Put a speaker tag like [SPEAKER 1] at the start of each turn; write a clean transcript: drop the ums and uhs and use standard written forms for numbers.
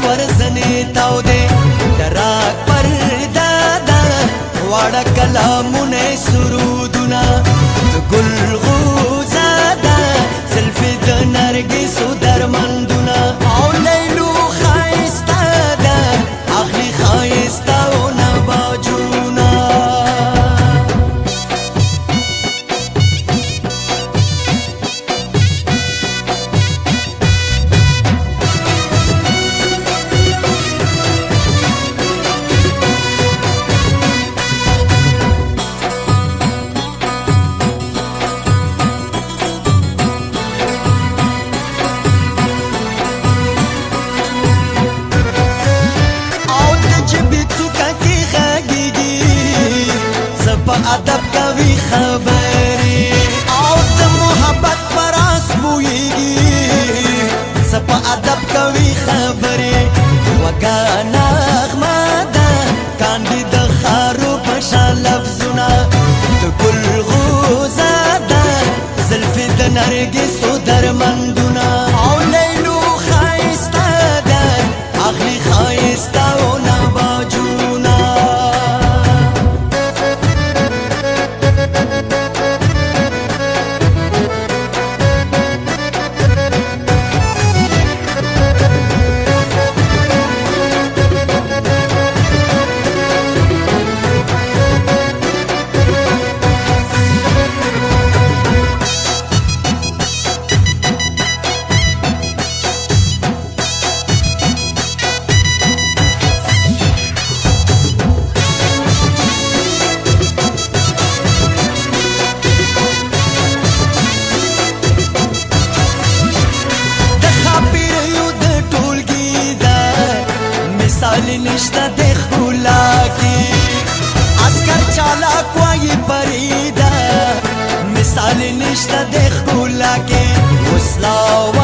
[SPEAKER 1] ورزنې تاو دی دراک پرده ده واړه کلامونه سرودونه د ګل غوزه ده زلفې د نرګسو درمندونه او لیلو ښایسته ده اخلي ښایستهونه باجونه ادب کوي خبرې او د محبت پر اس بویږي سپ ادب کوي خبرې وګا نغمه ده کاندي د خارو په شان لفظونه د ګل غوزه ده زلفې د نرګسو درمندونه او لیلو ښایسته ده اخلي ښایستهونه باجونه نشته د ښکلا کې عسکر چالاک وایي پریده مثال نشته د ښکلا کې وسله